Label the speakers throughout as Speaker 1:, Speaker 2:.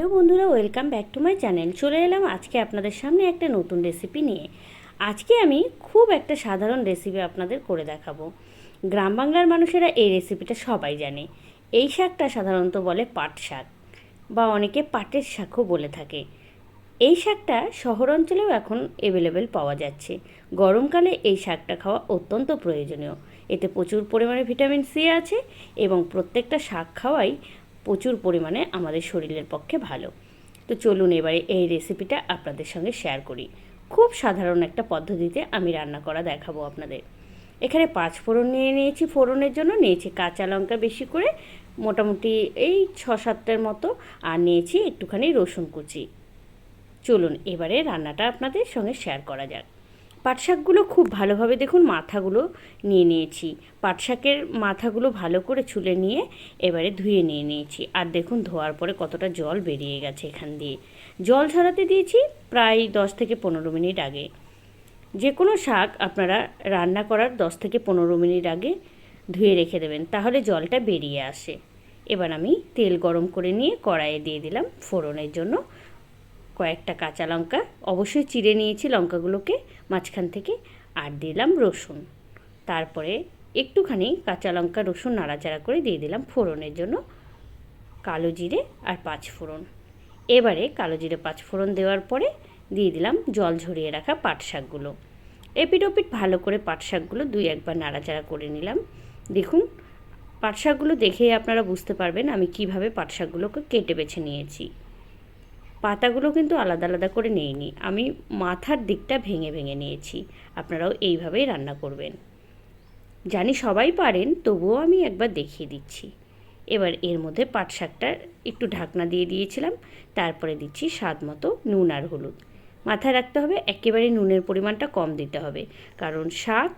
Speaker 1: Hello বন্ধুরা, welcome back to my channel. চলে এলাম আজকে আপনাদের সামনে একটা নতুন রেসিপি নিয়ে। আজকে আমি খুব একটা সাধারণ রেসিপি আপনাদের করে দেখাবো। গ্রাম বাংলার মানুষেরা এই রেসিপিটা সবাই জানে। এই শাকটা সাধারণত বলে পাট শাক বা অনেকে পাটের শাকও বলে থাকে। এই শাকটা শহর অঞ্চলেও এখন অ্যাভেলেবেল পাওয়া যাচ্ছে। গরমকালে এই শাকটা খাওয়া অত্যন্ত প্রয়োজনীয়। এতে প্রচুর পরিমাণে ভিটামিন সি আছে এবং প্রত্যেকটা শাক খাওয়াই প্রচুর পরিমাণে আমাদের শরীরের পক্ষে ভালো। তো চলুন এবারে এই রেসিপিটা আপনাদের সঙ্গে শেয়ার করি। খুব সাধারণ একটা পদ্ধতিতে আমি রান্না করা দেখাবো আপনাদের। এখানে 5 ফোড়ন নিয়ে নিয়েছি। ফোড়নের জন্য নিয়েছি কাঁচা লঙ্কা বেশি করে, মোটামুটি এই 6-7টার মতো, আর নিয়েছি একটুখানি রসুন কুচি। চলুন এবারে রান্নাটা আপনাদের সঙ্গে শেয়ার করা যাক। পাট শাকগুলো খুব ভালোভাবে দেখুন মাথাগুলো নিয়ে নিয়েছি। পাট শাকের মাথাগুলো ভালো করে ছুলে নিয়ে এবারে ধুয়ে নিয়ে নিয়েছি। আর দেখুন ধোয়ার পরে কতটা জল বেরিয়ে গেছে এখান দিয়ে। জল ঝরাতে দিয়েছি প্রায় 10 থেকে 15 মিনিট আগে। যে কোনো শাক আপনারা রান্না করার 10 থেকে 15 মিনিট আগে ধুয়ে রেখে দেবেন, তাহলে জলটা বেরিয়ে আসে। এবার আমি তেল গরম করে নিয়ে কড়াইয়ে দিয়ে দিলাম ফোড়নের জন্য কয়েকটা কাঁচা লঙ্কা, অবশ্যই চিড়ে নিয়েছি লঙ্কাগুলোকে মাঝখান থেকে, আর দিলাম রসুন। তারপরে একটুখানি কাঁচা লঙ্কা রসুন নাড়াচাড়া করে দিয়ে দিলাম ফোড়নের জন্য কালো জিরে আর 5 ফোড়ন। এবারে কালো জিরে 5 ফোড়ন দেওয়ার পরে দিয়ে দিলাম জল ঝরিয়ে রাখা পাট শাকগুলো। এপিট ওপিট ভালো করে পাট শাকগুলো 2-1বার নাড়াচাড়া করে নিলাম। দেখুন পাট শাকগুলো দেখেই আপনারা বুঝতে পারবেন আমি কিভাবে পাট শাকগুলোকে কেটে বেছে নিয়েছি। পাতাগুলো কিন্তু আলাদা আলাদা করে নিইনি, আমি মাথার দিকটা ভেঙে ভেঙে নিয়েছি। আপনারাও এইভাবেই রান্না করবেন। জানি সবাই পারেন, তবুও আমি একবার দেখিয়ে দিচ্ছি। এবার এর মধ্যে পাট শাকটা একটু ঢাকনা দিয়ে দিয়েছিলাম। তারপরে দিচ্ছি স্বাদ মতো নুন আর হলুদ। মাথায় রাখতে হবে একেবারে নুনের পরিমাণটা কম দিতে হবে, কারণ শাক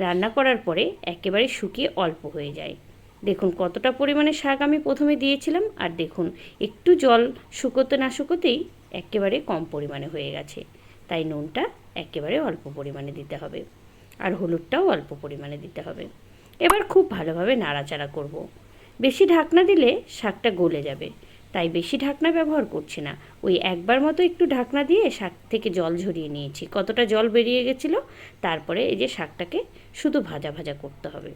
Speaker 1: রান্না করার পরে একেবারে শুকিয়ে অল্প হয়ে যায়। দেখুন কতটা পরিমাণে শাক আমি প্রথমে দিয়েছিলাম, আর দেখুন একটু জল শুকোতে না শুকোতেই একেবারে কম পরিমাণে হয়ে গেছে। তাই নুনটা একেবারে অল্প পরিমাণে দিতে হবে, আর হলুদটাও অল্প পরিমাণে দিতে হবে। এবার খুব ভালোভাবে নাড়াচাড়া করব। বেশি ঢাকনা দিলে শাকটা গলে যাবে, তাই বেশি ঢাকনা ব্যবহার করছি না। ওই একবার মতো একটু ঢাকনা দিয়ে শাক থেকে জল ঝরিয়ে নিয়েছি, কতটা জল বেরিয়ে গেছিলো। তারপরে এই যে শাকটাকে শুধু ভাজা ভাজা করতে হবে।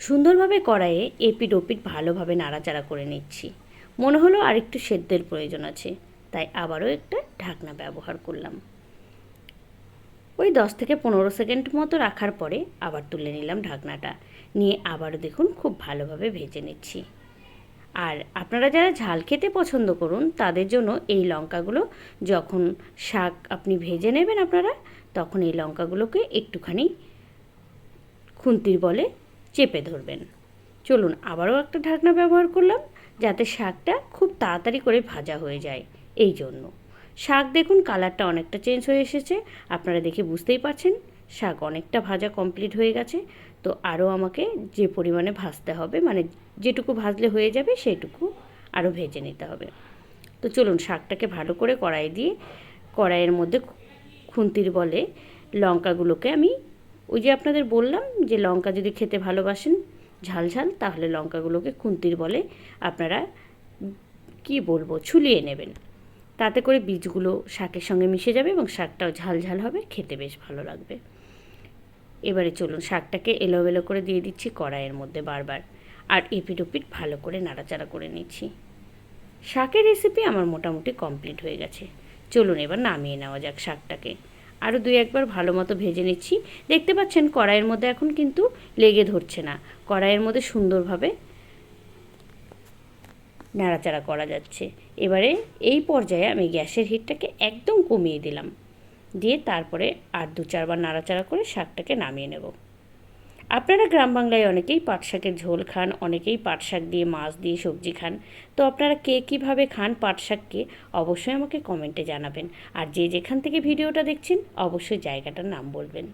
Speaker 1: সুন্দরভাবে কড়াইয়ে এপিট ওপিট ভালোভাবে নাড়াচাড়া করে নিচ্ছি। মনে হলো আর একটু সেদ্ধের প্রয়োজন আছে, তাই আবারও একটা ঢাকনা ব্যবহার করলাম। ওই 10 থেকে 15 সেকেন্ড মতো রাখার পরে আবার তুলে নিলাম ঢাকনাটা, নিয়ে আবারও দেখুন খুব ভালোভাবে ভেজে নিচ্ছি। আর আপনারা যারা ঝাল খেতে পছন্দ করুন তাদের জন্য এই লঙ্কাগুলো যখন শাক আপনি ভেজে নেবেন আপনারা, তখন এই লঙ্কাগুলোকে একটুখানি খুন্তির বলে চেপে ধরবেন। চলুন আবারও একটা ঢাকনা ব্যবহার করলাম, যাতে শাকটা খুব তাড়াতাড়ি করে ভাজা হয়ে যায়। এই জন্য শাক দেখুন কালারটা অনেকটা চেঞ্জ হয়ে এসেছে, আপনারা দেখে বুঝতেই পারছেন শাক অনেকটা ভাজা কমপ্লিট হয়ে গেছে। তো আরও আমাকে যে পরিমাণে ভাজতে হবে, মানে যেটুকু ভাজলে হয়ে যাবে সেইটুকু আরও ভেজে নিতে হবে। তো চলুন শাকটাকে ভালো করে কড়াই দিয়ে কড়াইয়ের মধ্যে খুন্তির বলে লঙ্কাগুলোকে আমি, ওই যে আপনাদের বললাম যে লঙ্কা যদি খেতে ভালোবাসেন ঝাল ঝাল, তাহলে লঙ্কাগুলোকে খুন্তির বলে আপনারা কি বলবো ছুলিয়ে নেবেন। তাতে করে বীজগুলো শাকের সঙ্গে মিশে যাবে এবং শাকটাও ঝাল ঝাল হবে, খেতে বেশ ভালো লাগবে। এবারে চলুন শাকটাকে এলোমেলো করে দিয়ে দিচ্ছি কড়াইয়ের মধ্যে বারবার, আর এপিট ওপিট ভালো করে নাড়াচাড়া করে নিচ্ছি। শাকের রেসিপি আমার মোটামুটি কমপ্লিট হয়ে গেছে। চলুন এবার নামিয়ে নেওয়া যাক শাকটাকে। আরও 2-1বার ভালো মতো ভেজে নিচ্ছি। দেখতে পাচ্ছেন কড়াইয়ের মধ্যে এখন কিন্তু লেগে ধরছে না, কড়াইয়ের মধ্যে সুন্দরভাবে নাড়াচাড়া করা যাচ্ছে। এবারে এই পর্যায়ে আমি গ্যাসের হিটটাকে একদম কমিয়ে দিলাম, দিয়ে তারপরে আর 2-4বার নাড়াচাড়া করে শাকটাকে নামিয়ে নেব। আপনারা গ্রাম বাংলায় অনেকেই পাট শাকের ঝোল খান, অনেকেই পাট শাক দিয়ে মাছ দিয়ে সবজি খান। তো আপনারা কে কীভাবে খান পাট শাককে অবশ্যই আমাকে কমেন্টে জানাবেন। আর যে যেখান থেকে ভিডিওটা দেখছেন অবশ্যই জায়গাটার নাম বলবেন,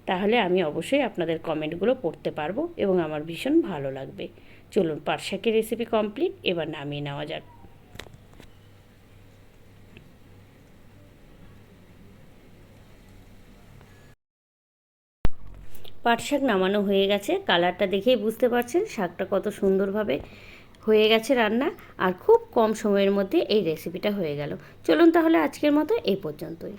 Speaker 1: তাহলে আমি অবশ্যই আপনাদের কমেন্টগুলো পড়তে পারবো এবং আমার ভীষণ ভালো লাগবে। চলুন পাট শাকের রেসিপি কমপ্লিট, এবার নামিয়ে নেওয়া যাক। পাট শাক নামানো হয়ে গেছে, কালারটা দেখেই বুঝতে পারছেন শাকটা কত সুন্দরভাবে হয়ে গেছে রান্না, আর খুব কম সময়ের মধ্যে এই রেসিপিটা হয়ে গেল। চলুন তাহলে আজকের মতো এই পর্যন্তই।